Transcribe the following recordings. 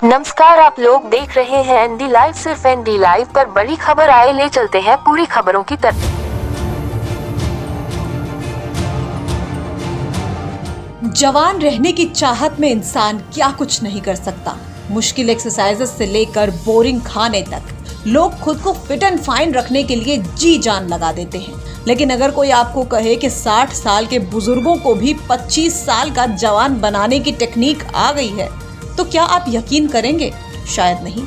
नमस्कार, आप लोग देख रहे हैं एनडी लाइव। सिर्फ एनडी लाइव पर बड़ी खबर आए ले चलते हैं पूरी खबरों की तरफ। जवान रहने की चाहत में इंसान क्या कुछ नहीं कर सकता। मुश्किल एक्सरसाइजेस से लेकर बोरिंग खाने तक लोग खुद को फिट एंड फाइन रखने के लिए जी जान लगा देते हैं। लेकिन अगर कोई आपको कहे कि 60 साल के बुजुर्गों को भी 25 साल का जवान बनाने की टेक्निक आ गई है, तो क्या आप यकीन करेंगे? शायद नहीं।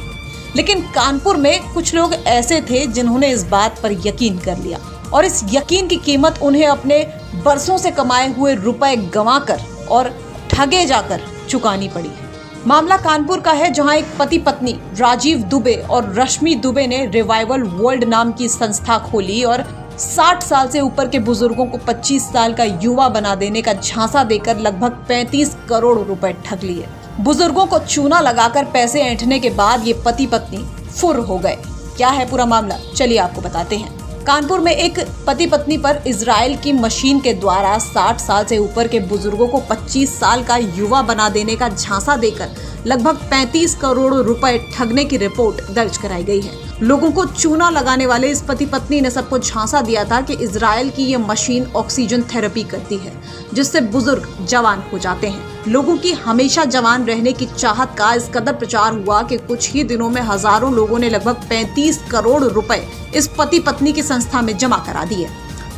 लेकिन कानपुर में कुछ लोग ऐसे थे जिन्होंने इस बात पर यकीन कर लिया और इस यकीन की कीमत उन्हें अपने बरसों से कमाए हुए रुपए गंवाकर और ठगे जाकर चुकानी पड़ी है। मामला कानपुर का है, जहां एक पति पत्नी राजीव दुबे और रश्मि दुबे ने रिवाइवल वर्ल्ड नाम की संस्था खोली और 60 साल से ऊपर के बुजुर्गों को 25 साल का युवा बना देने का झांसा देकर लगभग 35 करोड़ रुपए ठग लिए। बुजुर्गों को चूना लगाकर पैसे ऐंठने के बाद ये पति पत्नी फुर हो गए। क्या है पूरा मामला, चलिए आपको बताते हैं। कानपुर में एक पति पत्नी पर इजराइल की मशीन के द्वारा 60 साल से ऊपर के बुजुर्गों को 25 साल का युवा बना देने का झांसा देकर लगभग 35 करोड़ रुपए ठगने की रिपोर्ट दर्ज कराई गई है। लोगों को चूना लगाने वाले इस पति पत्नी ने सबको झांसा दिया था कि इजराइल की ये मशीन ऑक्सीजन थेरेपी करती है, जिससे बुजुर्ग जवान हो जाते हैं। लोगों की हमेशा जवान रहने की चाहत का इस कदर प्रचार हुआ कि कुछ ही दिनों में हजारों लोगों ने लगभग 35 करोड़ रुपए इस पति पत्नी की संस्था में जमा करा दिए।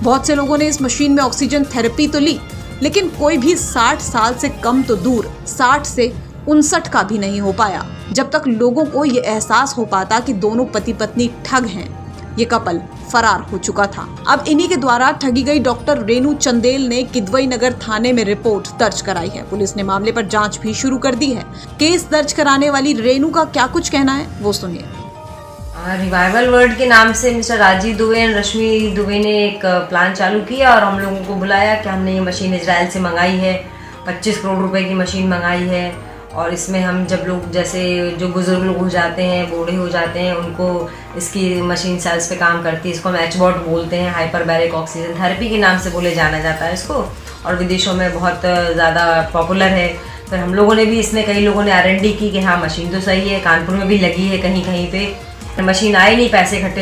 बहुत से लोगों ने इस मशीन में ऑक्सीजन थेरेपी तो ली, लेकिन कोई भी 60 साल से कम तो दूर 60 से 59 का भी नहीं हो पाया, जब तक लोगों को ये एहसास हो पाता कि दोनों पति पत्नी ठग हैं। ये कपल फरार हो चुका था। अब इन्हीं के द्वारा ठगी गई डॉक्टर रेणु चंदेल ने किदवई नगर थाने में रिपोर्ट दर्ज कराई है। पुलिस ने मामले पर जांच भी शुरू कर दी है। केस दर्ज कराने वाली रेणु का क्या कुछ कहना है, वो सुनिए। रिवाइवल वर्ल्ड के नाम से मिस्टर राजीव दुबे और रश्मि दुबे ने एक प्लान चालू किया और हम लोगों को बुलाया कि हमने ये मशीन इजराइल से मंगाई है, 25 करोड़ रुपए की मशीन मंगाई है। और इसमें हम जब लोग जैसे जो बुजुर्ग लोग हो जाते हैं, बूढ़े हो जाते हैं, उनको इसकी मशीन सेल्स पे काम करती है। इसको हम एचबॉट बोलते हैं, हाइपरबैरिक ऑक्सीजन थेरेपी के नाम से बोले जाना जाता है इसको, और विदेशों में बहुत ज़्यादा पॉपुलर है। फिर हम लोगों ने भी इसमें कई लोगों ने R&D की कि हाँ मशीन तो सही है, कानपुर में भी लगी है कहीं कहीं पे। मशीन आई नहीं, पैसे इकट्ठे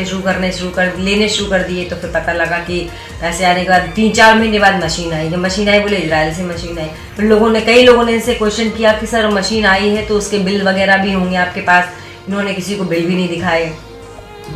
लेने शुरू कर दिए। तो फिर पता लगा कि पैसे आने के बाद 3-4 महीने बाद मशीन आई। जब मशीन आई बोले इजराइल से मशीन आई। फिर कई लोगों ने इनसे क्वेश्चन किया कि सर मशीन आई है तो उसके बिल वगैरह भी होंगे आपके पास। इन्होंने किसी को बिल भी नहीं दिखाए।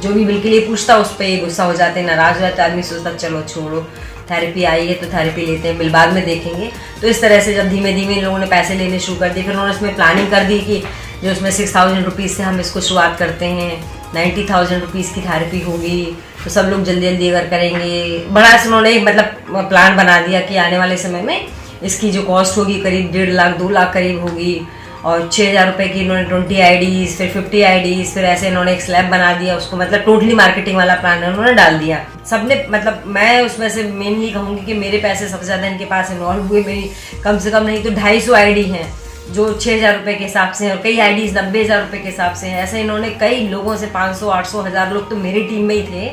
जो भी बिल के लिए पूछता उस पर गुस्सा हो जाते, नाराज हो जाते। आदमी सोचता चलो छोड़ो, थेरेपी आई है तो थेरेपी लेते हैं, बिल बाद में देखेंगे। तो इस तरह से जब धीमे धीमे इन लोगों ने पैसे लेने शुरू कर दिए, फिर उन्होंने इसमें प्लानिंग कर दी कि जो उसमें 6000 रुपीज़ से हम इसको शुरुआत करते हैं, 90,000 रुपीज़ की थेरेपी होगी, तो सब लोग जल्दी जल्दी अगर करेंगे। बड़ा से उन्होंने मतलब प्लान बना दिया कि आने वाले समय में इसकी जो कॉस्ट होगी करीब 1.5 लाख 2 लाख करीब होगी। और 6,000 रुपये की इन्होंने 20 IDs, फिर 50 IDs, फिर ऐसे इन्होंने एक स्लैब बना दिया उसको। मतलब टोटली मार्केटिंग वाला प्लान उन्होंने डाल दिया। सबने मतलब मैं उसमें से मेनली कहूँगी कि मेरे पैसे सबसे ज़्यादा इनके पास इन्वॉल्व हुए। मेरी कम से कम नहीं तो 250 ID हैं जो 6,000 रुपये के हिसाब से हैं, और कई IDs 90,000 रुपये के हिसाब से हैं। ऐसे इन्होंने कई लोगों से 500, 800, 1000 लोग तो मेरी टीम में ही थे।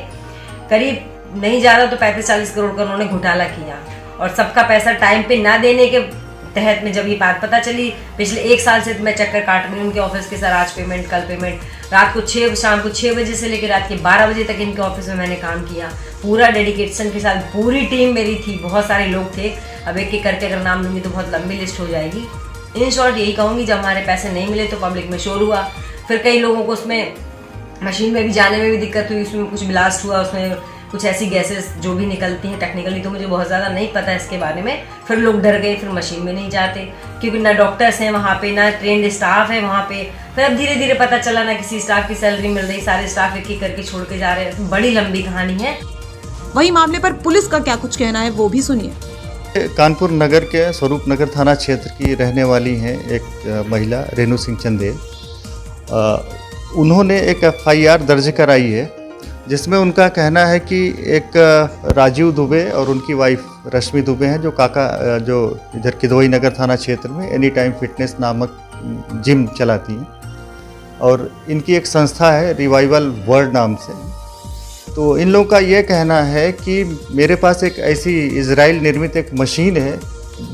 करीब नहीं ज़्यादा तो 35-40 करोड़ का उन्होंने घोटाला किया। और सबका पैसा टाइम पे ना देने के तहत में जब ये बात पता चली, पिछले 1 साल से मैं चक्कर काट रही हूँ उनके ऑफिस के, सर आज पेमेंट कल पेमेंट। शाम को 6 बजे से लेकर रात के 12 बजे तक इनके ऑफिस में मैंने काम किया, पूरा डेडिकेशन के साथ। पूरी टीम मेरी थी, बहुत सारे लोग थे। अब एक एक करके अगर नाम लूँगी तो बहुत लंबी लिस्ट हो जाएगी। इन शॉर्ट यही कहूँगी, जब हमारे पैसे नहीं मिले तो पब्लिक में शोर हुआ। फिर कई लोगों को उसमें मशीन में भी जाने में भी दिक्कत हुई, उसमें कुछ ब्लास्ट हुआ, उसमें कुछ ऐसी गैसेस जो भी निकलती हैं, टेक्निकली तो मुझे बहुत ज़्यादा नहीं पता है इसके बारे में। फिर लोग डर गए, फिर मशीन में नहीं जाते क्योंकि ना डॉक्टर्स हैं वहाँ पे, ना ट्रेंड स्टाफ है वहाँ पे। फिर अब धीरे धीरे पता चला ना किसी स्टाफ की सैलरी मिल रही, सारे स्टाफ एक एक करके छोड़ के जा रहे हैं। बड़ी लंबी कहानी है। वही मामले पर पुलिस का क्या कुछ कहना है, वो भी सुनिए। कानपुर नगर के स्वरूप नगर थाना क्षेत्र की रहने वाली हैं एक महिला रेणु सिंह चंदेल। उन्होंने एक FIR दर्ज कराई है, जिसमें उनका कहना है कि एक राजीव दुबे और उनकी वाइफ रश्मि दुबे हैं, जो इधर किदवई नगर थाना क्षेत्र में एनी टाइम फिटनेस नामक जिम चलाती हैं। और इनकी एक संस्था है रिवाइवल वर्ल्ड नाम से। तो इन लोगों का ये कहना है कि मेरे पास एक ऐसी इजराइल निर्मित एक मशीन है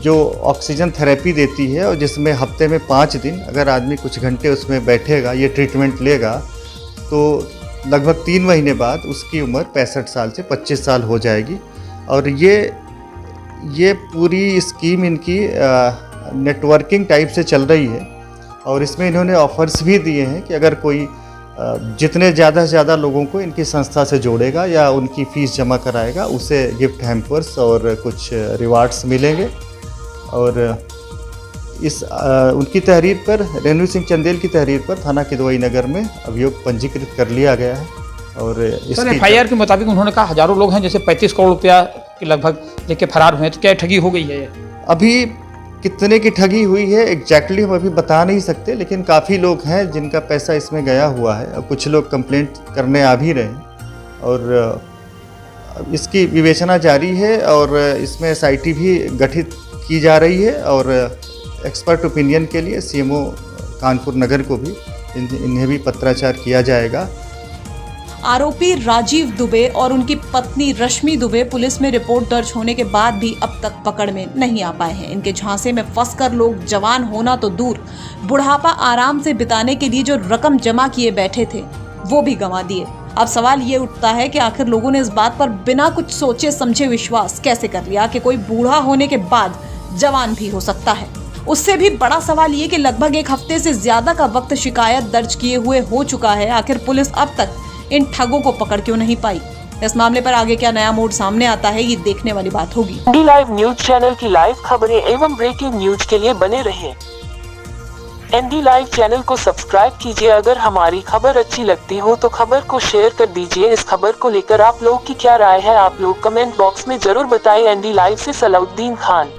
जो ऑक्सीजन थेरेपी देती है और जिसमें हफ्ते में 5 दिन अगर आदमी कुछ घंटे उसमें बैठेगा, ये ट्रीटमेंट लेगा, तो लगभग 3 महीने बाद उसकी उम्र 65 साल से 25 साल हो जाएगी। और ये पूरी स्कीम इनकी नेटवर्किंग टाइप से चल रही है और इसमें इन्होंने ऑफर्स भी दिए हैं कि अगर कोई जितने ज़्यादा से ज़्यादा लोगों को इनकी संस्था से जोड़ेगा या उनकी फ़ीस जमा कराएगा, उसे गिफ्ट हैम्पर्स और कुछ रिवार्ड्स मिलेंगे। और उनकी तहरीर पर, रेणु सिंह चंदेल की तहरीर पर थाना किदवई नगर में अभियोग पंजीकृत कर लिया गया है। और सर FIR के मुताबिक उन्होंने कहा हज़ारों लोग हैं, जैसे 35 करोड़ रुपया के लगभग लेके फरार हुए हैं, तो क्या ठगी हो गई है? अभी कितने की ठगी हुई है एग्जैक्टली हम अभी बता नहीं सकते, लेकिन काफ़ी लोग हैं जिनका पैसा इसमें गया हुआ है और कुछ लोग कंप्लेंट करने आ भी रहे हैं और इसकी विवेचना जारी है और इसमें SIT भी गठित की जा रही है और एक्सपर्ट ओपिनियन के लिए CMO कानपुर नगर को भी इन्हें भी पत्राचार किया जाएगा। आरोपी राजीव दुबे और उनकी पत्नी रश्मि दुबे पुलिस में रिपोर्ट दर्ज होने के बाद भी अब तक पकड़ में नहीं आ पाए हैं। इनके झांसे में फंसकर लोग जवान होना तो दूर, बुढ़ापा आराम से बिताने के लिए जो रकम जमा किए बैठे थे वो भी गंवा दिए। अब सवाल ये उठता है कि आखिर लोगों ने इस बात पर बिना कुछ सोचे समझे विश्वास कैसे कर लिया कि कोई बूढ़ा होने के बाद जवान भी हो सकता है। उससे भी बड़ा सवाल ये कि लगभग 1 हफ्ते से ज्यादा का वक्त शिकायत दर्ज किए हुए हो चुका है। आखिर पुलिस अब तक इन ठगों को पकड़ क्यों नहीं पाई? इस मामले पर आगे क्या नया मोड़ सामने आता है, ये देखने वाली बात होगी। एनडी लाइव न्यूज चैनल की लाइव खबरें एवं ब्रेकिंग न्यूज के लिए बने रहें। एनडी लाइव चैनल को सब्सक्राइब कीजिए। अगर हमारी खबर अच्छी लगती हो तो खबर को शेयर कर दीजिए। इस खबर को लेकर आप लोग की क्या राय है, आप लोग कमेंट बॉक्स में जरूर बताएं। एनडी लाइव से सलाउद्दीन खान।